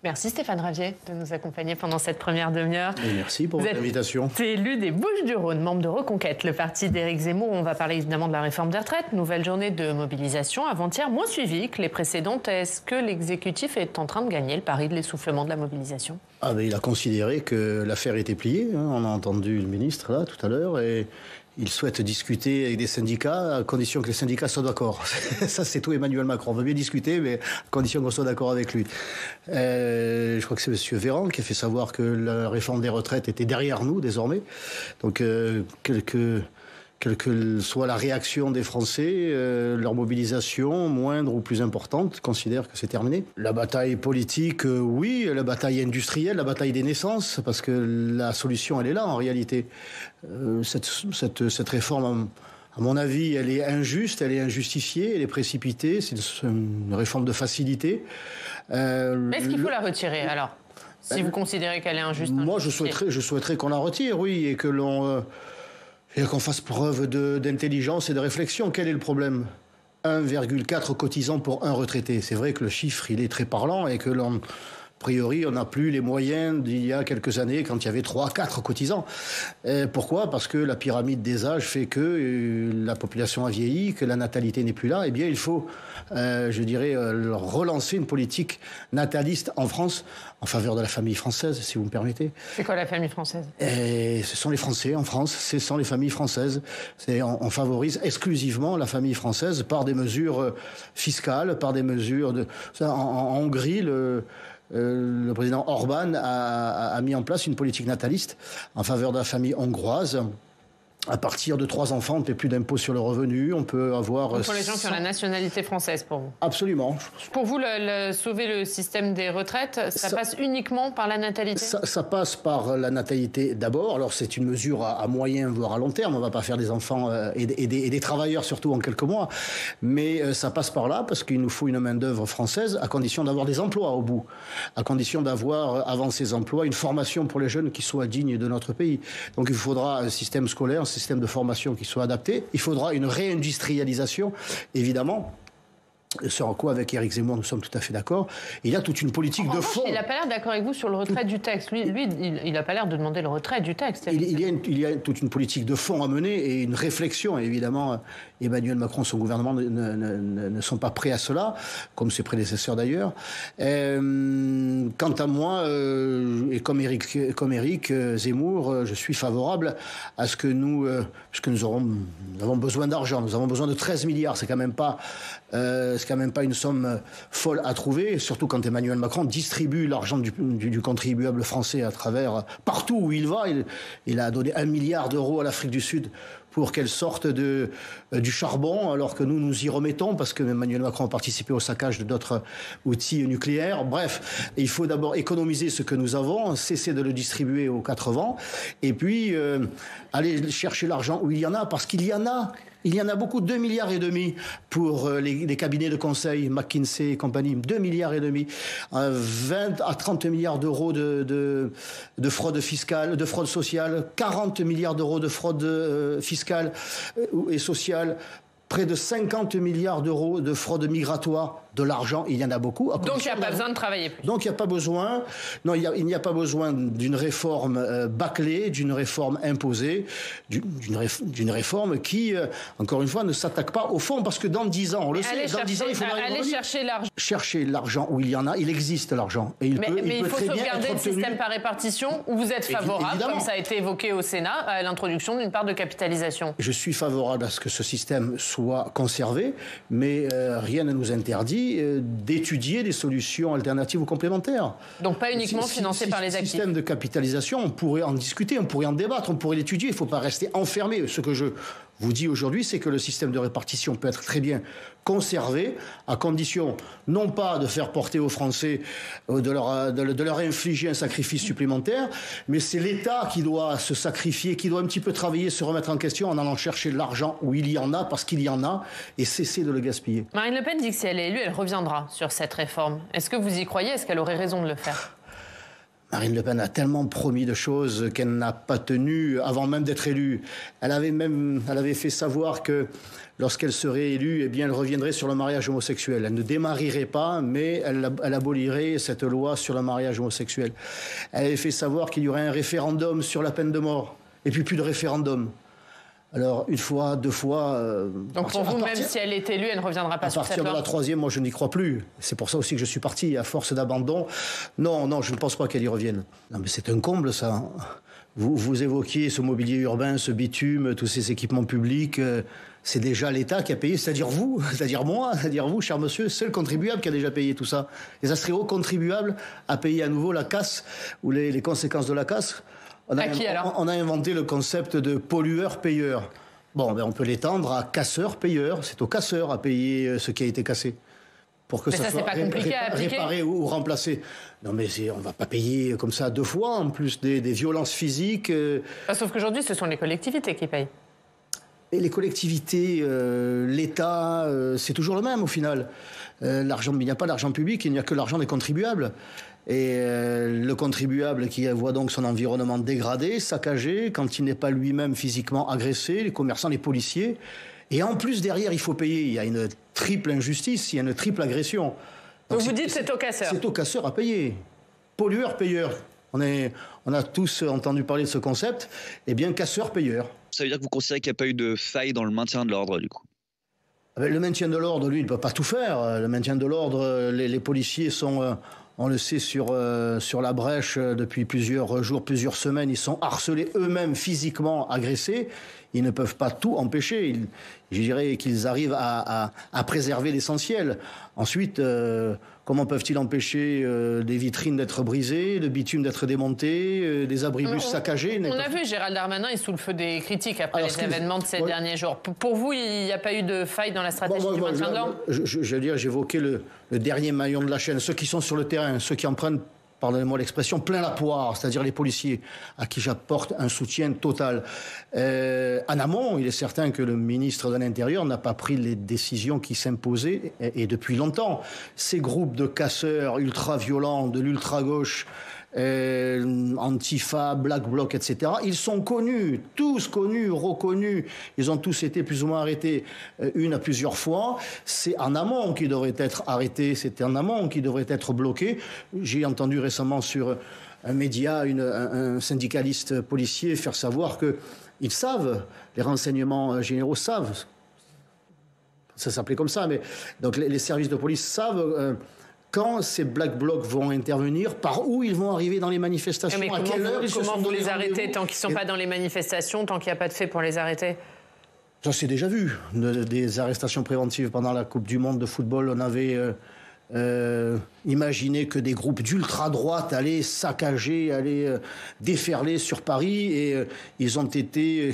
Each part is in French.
Merci Stéphane Ravier de nous accompagner pendant cette première demi-heure. Merci pour votre invitation. Vous êtes élu des Bouches-du-Rhône, membre de Reconquête, le parti d'Éric Zemmour. On va parler évidemment de la réforme des retraites. Nouvelle journée de mobilisation avant-hier, moins suivie que les précédentes. Est-ce que l'exécutif est en train de gagner le pari de l'essoufflement de la mobilisation ? Il a considéré que l'affaire était pliée. On a entendu le ministre là tout à l'heure et il souhaite discuter avec des syndicats à condition que les syndicats soient d'accord. Ça, c'est tout Emmanuel Macron. On veut bien discuter, mais à condition qu'on soit d'accord avec lui. Je crois que c'est M. Véran qui a fait savoir que la réforme des retraites était derrière nous désormais. Donc, quelle que soit la réaction des Français, leur mobilisation, moindre ou plus importante, considère que c'est terminé. La bataille politique, oui, la bataille industrielle, la bataille des naissances, parce que la solution, elle est là en réalité. Cette réforme, à mon avis, elle est injuste, elle est injustifiée, elle est précipitée, c'est une réforme de facilité. Mais est-ce qu'il faut la retirer alors, si vous considérez qu'elle est injuste? Moi, je souhaiterais qu'on la retire, oui, et que qu'on fasse preuve d'intelligence et de réflexion. Quel est le problème ? 1,4 cotisants pour un retraité. C'est vrai que le chiffre, il est très parlant et que a priori, on n'a plus les moyens d'il y a quelques années quand il y avait 3-4 cotisants. Pourquoi ? Parce que la pyramide des âges fait que la population a vieilli, que la natalité n'est plus là. Eh bien, il faut, relancer une politique nataliste en France en faveur de la famille française, si vous me permettez. C'est quoi la famille française ? Ce sont les Français en France, ce sont les familles françaises. On favorise exclusivement la famille française par des mesures fiscales, par des mesures en Hongrie, le président Orban a mis en place une politique nataliste en faveur de la famille hongroise. À partir de 3 enfants, on ne paie plus d'impôt sur le revenu, on peut avoir... Pour les gens qui ont la nationalité française, pour vous ? Absolument. Pour vous, sauver le système des retraites, ça passe uniquement par la natalité ? Ça passe par la natalité d'abord. Alors c'est une mesure à moyen, voire à long terme. On ne va pas faire des enfants et des travailleurs, surtout en quelques mois. Mais ça passe par là, parce qu'il nous faut une main-d'œuvre française, à condition d'avoir des emplois au bout. À condition d'avoir, avant ces emplois, une formation pour les jeunes qui soit digne de notre pays. Donc il faudra un système scolaire, un système de formation qui soit adapté. Il faudra une réindustrialisation, évidemment. Sur quoi, avec Éric Zemmour, nous sommes tout à fait d'accord. Il y a toute une politique de fond. Il n'a pas l'air d'accord avec vous sur le retrait du texte. Lui, il n'a pas l'air de demander le retrait du texte. Il y a toute une politique de fond à mener et une réflexion. Et évidemment, Emmanuel Macron et son gouvernement ne sont pas prêts à cela, comme ses prédécesseurs d'ailleurs. Quant à moi, et comme Éric Zemmour, je suis favorable à ce que nous avons besoin d'argent. Nous avons besoin de 13 milliards. C'est quand même pas une somme folle à trouver, surtout quand Emmanuel Macron distribue l'argent du contribuable français à travers partout où il va. Il a donné 1 milliard d'euros à l'Afrique du Sud pour qu'elle sorte du charbon, alors que nous y remettons, parce que Emmanuel Macron a participé au saccage de d'autres outils nucléaires. Bref, il faut d'abord économiser ce que nous avons, cesser de le distribuer aux 4 vents, et puis aller chercher l'argent où il y en a, parce qu'il y en a. Il y en a beaucoup, 2,5 milliards pour les cabinets de conseil, McKinsey et compagnie, 2,5 milliards, 20 à 30 milliards d'euros de fraude fiscale, de fraude sociale, 40 milliards d'euros de fraude fiscale et sociale, près de 50 milliards d'euros de fraude migratoire, de l'argent, il y en a beaucoup. Donc il n'y a pas besoin de travailler plus. Donc il n'y a pas besoin, il n'y a pas besoin d'une réforme bâclée, d'une réforme imposée, d'une réforme qui, encore une fois, ne s'attaque pas au fond, parce que dans 10 ans, on le sait, dans 10 ans, il faudra chercher l'argent. Chercher l'argent où il y en a, il existe l'argent. Et mais il faut sauvegarder le système par répartition, où vous êtes favorable, évidemment, comme ça a été évoqué au Sénat, à l'introduction d'une part de capitalisation. Je suis favorable à ce que ce système soit conservé, mais rien ne nous interdit d'étudier des solutions alternatives ou complémentaires. Donc pas uniquement financé par les actifs. Le système de capitalisation, on pourrait en discuter, on pourrait en débattre, on pourrait l'étudier. Il ne faut pas rester enfermé. Ce que je vous dis aujourd'hui, c'est que le système de répartition peut être très bien conservé, à condition non pas de faire porter aux Français, de leur infliger un sacrifice supplémentaire, mais c'est l'État qui doit se sacrifier, qui doit un petit peu travailler, se remettre en question en allant chercher l'argent où il y en a, parce qu'il y en a, et cesser de le gaspiller. Marine Le Pen dit que si elle est élue, elle reviendra sur cette réforme. Est-ce que vous y croyez ? Est-ce qu'elle aurait raison de le faire ? Marine Le Pen a tellement promis de choses qu'elle n'a pas tenu avant même d'être élue. Elle avait fait savoir que lorsqu'elle serait élue, eh bien, elle reviendrait sur le mariage homosexuel. Elle ne démarierait pas, mais elle abolirait cette loi sur le mariage homosexuel. Elle avait fait savoir qu'il y aurait un référendum sur la peine de mort, et puis plus de référendum. Alors, une fois, deux fois... Donc pour vous, même si elle est élue, elle ne reviendra pas sur cette loi ? À partir de la troisième, moi, je n'y crois plus. C'est pour ça aussi que je suis parti, à force d'abandon. Non, je ne pense pas qu'elle y revienne. Non, mais c'est un comble, ça. Vous évoquiez ce mobilier urbain, ce bitume, tous ces équipements publics. C'est déjà l'État qui a payé, c'est-à-dire vous, c'est-à-dire moi, c'est-à-dire vous, cher monsieur, c'est le contribuable qui a déjà payé tout ça. Et ça serait au contribuable à payer à nouveau la casse ou les conséquences de la casse. On a inventé le concept de pollueur-payeur. Bon, ben on peut l'étendre à casseur-payeur. C'est au casseur à payer ce qui a été cassé. Pour que ça soit pas compliqué à appliquer. Réparé ou remplacé. Non, mais on ne va pas payer comme ça 2 fois, en plus des violences physiques. Sauf qu'aujourd'hui, ce sont les collectivités qui payent. Et les collectivités, l'État, c'est toujours le même au final. Il n'y a pas d'argent public, il n'y a que l'argent des contribuables. Et le contribuable qui voit donc son environnement dégradé, saccagé, quand il n'est pas lui-même physiquement agressé, les commerçants, les policiers. Et en plus, derrière, il faut payer. Il y a une triple injustice, il y a une triple agression. Donc vous dites c'est au casseur. C'est au casseur à payer. Pollueur-payeur. On a tous entendu parler de ce concept. Eh bien, casseur-payeur. Ça veut dire que vous considérez qu'il n'y a pas eu de faille dans le maintien de l'ordre, du coup ? Le maintien de l'ordre, lui, il ne peut pas tout faire. Le maintien de l'ordre, les policiers sont... On le sait sur la brèche depuis plusieurs jours, plusieurs semaines. Ils sont harcelés eux-mêmes, physiquement agressés. Ils ne peuvent pas tout empêcher. Je dirais qu'ils arrivent à préserver l'essentiel. Ensuite, comment peuvent-ils empêcher des vitrines d'être brisées, le bitume d'être démonté, des abribus saccagés? On a vu Gérald Darmanin est sous le feu des critiques après les événements de ces derniers jours. Pour vous, il n'y a pas eu de faille dans la stratégie du maintien de l'ordre? J'évoquais le dernier maillon de la chaîne, ceux qui sont sur le terrain, ceux qui en prennent, pardonnez-moi l'expression, plein la poire, c'est-à-dire les policiers, à qui j'apporte un soutien total. En amont, il est certain que le ministre de l'Intérieur n'a pas pris les décisions qui s'imposaient, et depuis longtemps. Ces groupes de casseurs ultra-violents, de l'ultra-gauche, Antifa, Black Bloc, etc. Ils sont connus, tous connus, reconnus. Ils ont tous été plus ou moins arrêtés une à plusieurs fois. C'est en amont qu'ils devraient être arrêtés, c'est en amont qu'ils devraient être bloqués. J'ai entendu récemment sur un média un syndicaliste policier faire savoir qu'ils savent, les renseignements généraux savent, ça s'appelait comme ça, mais donc les services de police savent... quand ces Black Blocs vont intervenir, par où ils vont arriver dans les manifestations, à quelle heure comment vous les arrêtez tant qu'ils ne sont pas dans les manifestations, tant qu'il n'y a pas de fait pour les arrêter? Ça s'est déjà vu, des arrestations préventives pendant la Coupe du Monde de football. On avait imaginé que des groupes d'ultra-droite allaient saccager, allaient déferler sur Paris, et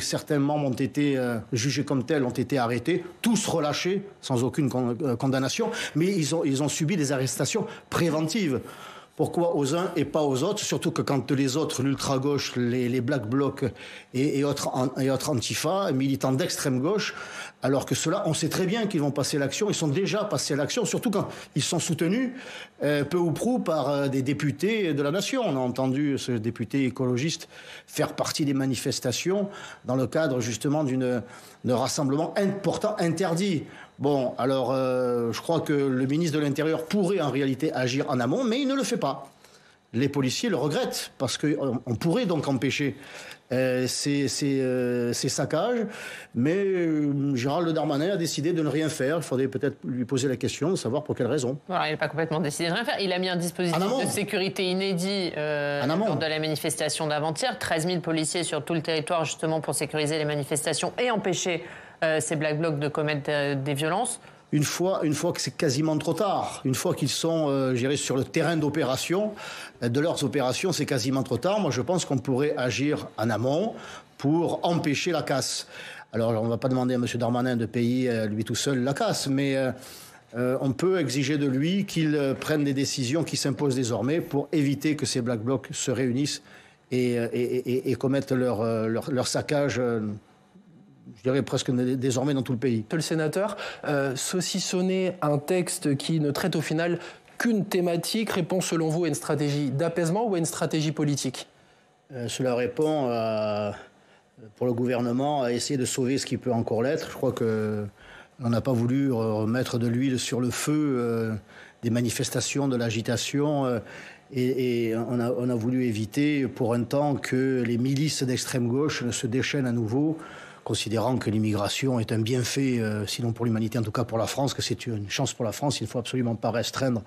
certains membres ont été jugés comme tels, ont été arrêtés, tous relâchés, sans aucune condamnation, mais ils ont subi des arrestations préventives. Pourquoi aux uns et pas aux autres? Surtout que quand les autres, l'ultra-gauche, les Black Blocs et autres Antifa, militants d'extrême gauche, alors que ceux-là, on sait très bien qu'ils vont passer à l'action, ils sont déjà passés à l'action, surtout quand ils sont soutenus, peu ou prou, par des députés de la nation. On a entendu ce député écologiste faire partie des manifestations dans le cadre justement d'un rassemblement important interdit. Bon, alors, je crois que le ministre de l'Intérieur pourrait en réalité agir en amont, mais il ne le fait pas. Les policiers le regrettent, parce qu'on pourrait donc empêcher ces saccages, mais Gérald Darmanin a décidé de ne rien faire. Il faudrait peut-être lui poser la question de savoir pour quelle raison. Voilà, il n'a pas complètement décidé de rien faire. Il a mis un dispositif de sécurité inédit lors de la manifestation d'avant-hier. 13 000 policiers sur tout le territoire, justement, pour sécuriser les manifestations et empêcher ces Black Blocs de commettre des violences. Une fois que c'est quasiment trop tard, une fois qu'ils sont sur le terrain d'opération, de leurs opérations, c'est quasiment trop tard. Moi, je pense qu'on pourrait agir en amont pour empêcher la casse. Alors, on ne va pas demander à M. Darmanin de payer lui tout seul la casse, mais on peut exiger de lui qu'il prenne des décisions qui s'imposent désormais pour éviter que ces Black Blocs se réunissent et commettent leur saccage. Je dirais presque désormais dans tout le pays. Le sénateur saucissonner un texte qui ne traite au final qu'une thématique répond selon vous à une stratégie d'apaisement ou à une stratégie politique? Cela répond, pour le gouvernement, à essayer de sauver ce qui peut encore l'être. Je crois qu'on n'a pas voulu remettre de l'huile sur le feu des manifestations, de l'agitation, et on a voulu éviter pour un temps que les milices d'extrême gauche ne se déchaînent à nouveau, considérant que l'immigration est un bienfait, sinon pour l'humanité, en tout cas pour la France, que c'est une chance pour la France. Il ne faut absolument pas restreindre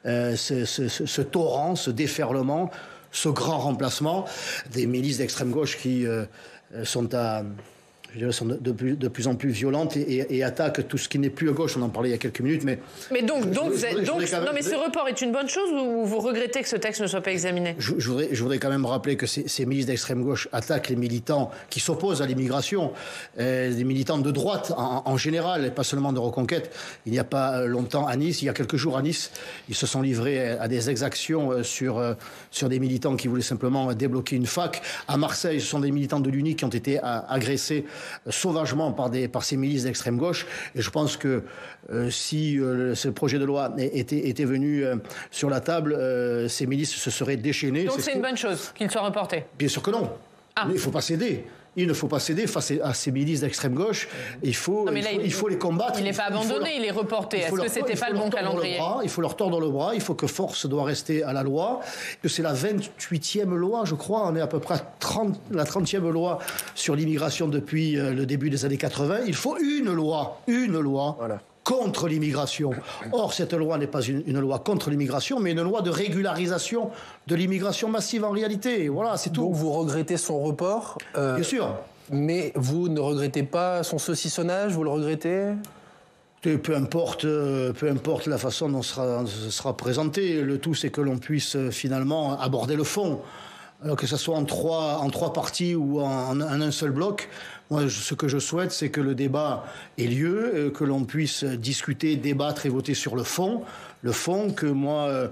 ce torrent, ce déferlement, ce grand remplacement des milices d'extrême gauche qui sont de plus en plus violentes et attaquent tout ce qui n'est plus à gauche. On en parlait il y a quelques minutes, mais ce report est une bonne chose ou vous regrettez que ce texte ne soit pas examiné? Je voudrais quand même rappeler que ces milices d'extrême gauche attaquent les militants qui s'opposent à l'immigration, des militants de droite en général, et pas seulement de Reconquête. Il n'y a pas longtemps à Nice, il y a quelques jours à Nice, ils se sont livrés à des exactions sur des militants qui voulaient simplement débloquer une fac. À Marseille, ce sont des militants de l'UNI qui ont été agressés sauvagement par ces milices d'extrême gauche. Et je pense que si ce projet de loi était venu sur la table, ces milices se seraient déchaînées. Donc c'est une bonne chose qu'il soit reporté? Bien sûr que non. Il ne faut pas céder. Il ne faut pas céder face à ces milices d'extrême gauche. Il faut les combattre. Il n'est pas abandonné, il est reporté. Est-ce que c'était pas le bon calendrier? Il faut leur tordre le bras. Il faut que force doit rester à la loi. Que c'est la 28e loi, je crois. On est à peu près à la 30e loi sur l'immigration depuis le début des années 80. Il faut une loi. Voilà. Contre l'immigration. Or, cette loi n'est pas une loi contre l'immigration, mais une loi de régularisation de l'immigration massive en réalité. Voilà, c'est tout. Donc vous regrettez son report Bien sûr. Mais vous ne regrettez pas son saucissonnage, vous le regrettez? Peu importe la façon dont ce sera présenté. Le tout, c'est que l'on puisse finalement aborder le fond. Alors que ce soit en trois parties ou en un seul bloc. Moi, ce que je souhaite, c'est que le débat ait lieu, que l'on puisse discuter, débattre et voter sur le fond. Le fond que moi,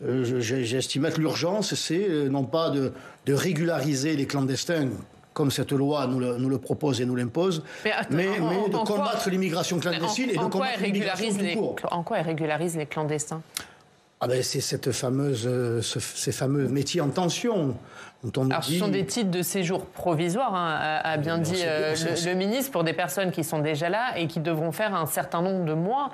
j'estime être l'urgence, c'est non pas de régulariser les clandestins, comme cette loi nous le propose et nous l'impose, mais de combattre l'immigration clandestine et de combattre l'immigration tout court. En quoi elle régularise les clandestins? C'est ces fameux métiers en tension. Ce sont des titres de séjour provisoires, a bien dit le ministre, pour des personnes qui sont déjà là et qui devront faire un certain nombre de mois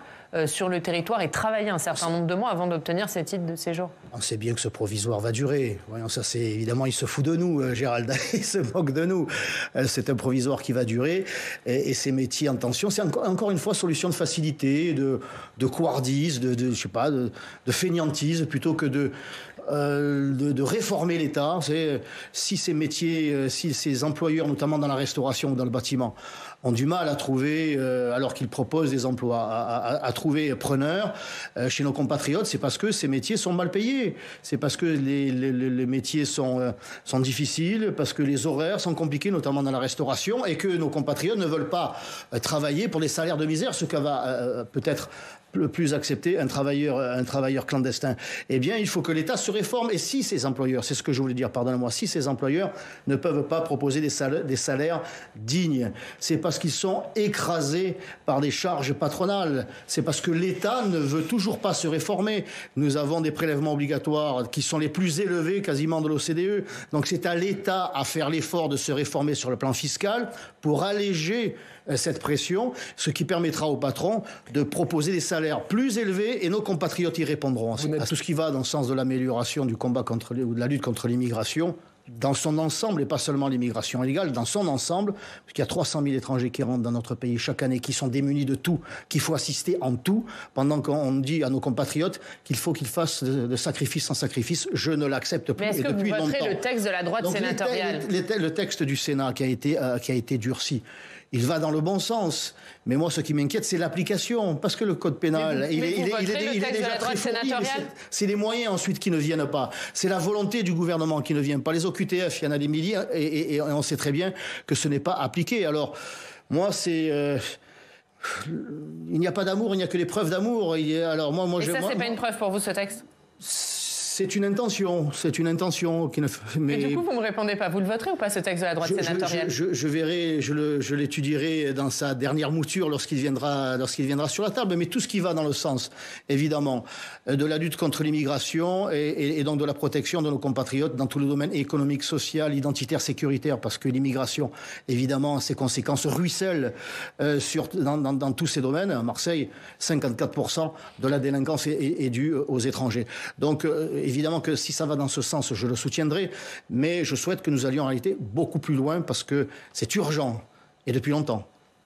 sur le territoire et travailler un certain nombre de mois avant d'obtenir ces titres de séjour. On sait bien que ce provisoire va durer. Voyons, ça, c'est évidemment, il se fout de nous, Gérald. Il se moque de nous. C'est un provisoire qui va durer. Et ces métiers en tension, c'est encore une fois solution de facilité, de couardise, de fainéantise, plutôt que de réformer l'État. Si ces métiers, si ces employeurs, notamment dans la restauration ou dans le bâtiment, ont du mal à trouver, alors qu'ils proposent des emplois, à trouver preneurs chez nos compatriotes, c'est parce que ces métiers sont mal payés. C'est parce que les métiers sont difficiles, parce que les horaires sont compliqués, notamment dans la restauration, et que nos compatriotes ne veulent pas travailler pour des salaires de misère, ce que va peut-être le plus accepter un travailleur clandestin. Eh bien, il faut que l'État se réforme. Et si ces employeurs, c'est ce que je voulais dire, pardonnez-moi, si ces employeurs ne peuvent pas proposer des salaires dignes, c'est parce qu'ils sont écrasés par des charges patronales. C'est parce que l'État ne veut toujours pas se réformer. Nous avons des prélèvements obligatoires qui sont les plus élevés quasiment de l'OCDE. Donc c'est à l'État à faire l'effort de se réformer sur le plan fiscal pour alléger cette pression, ce qui permettra aux patrons de proposer des salaires plus élevés et nos compatriotes y répondront. À tout ce qui va dans le sens de l'amélioration du combat ou de la lutte contre l'immigration, dans son ensemble, et pas seulement l'immigration illégale, dans son ensemble, parce qu'il y a 300 000 étrangers qui rentrent dans notre pays chaque année, qui sont démunis de tout, qu'il faut assister en tout, pendant qu'on dit à nos compatriotes qu'il faut qu'ils fassent de sacrifice en sacrifice. Je ne l'accepte plus. Mais est-ce que vous voterez le texte de la droite sénatoriale? Le texte du Sénat qui a été durci, il va dans le bon sens. Mais moi, ce qui m'inquiète, c'est l'application. Parce que le code pénal, il est déjà très fourni. C'est les moyens ensuite qui ne viennent pas. C'est la volonté du gouvernement qui ne vient pas. Les OQTF, il y en a des milliers et on sait très bien que ce n'est pas appliqué. Alors, moi, il n'y a pas d'amour, il n'y a que les preuves d'amour. Ça, c'est pas une preuve pour vous, ce texte? C'est une intention qui ne. Mais du coup, vous me répondez pas. Vous le voterez ou pas ce texte de la droite sénatoriale? Je verrai, je l'étudierai dans sa dernière mouture lorsqu'il viendra sur la table. Mais tout ce qui va dans le sens, évidemment, de la lutte contre l'immigration et donc de la protection de nos compatriotes dans tout le domaine économique, social, identitaire, sécuritaire, parce que l'immigration, évidemment, ses conséquences ruissellent dans tous ces domaines. À Marseille, 54% de la délinquance est due aux étrangers. Donc, évidemment que si ça va dans ce sens, je le soutiendrai, mais je souhaite que nous allions en réalité beaucoup plus loin parce que c'est urgent et depuis longtemps.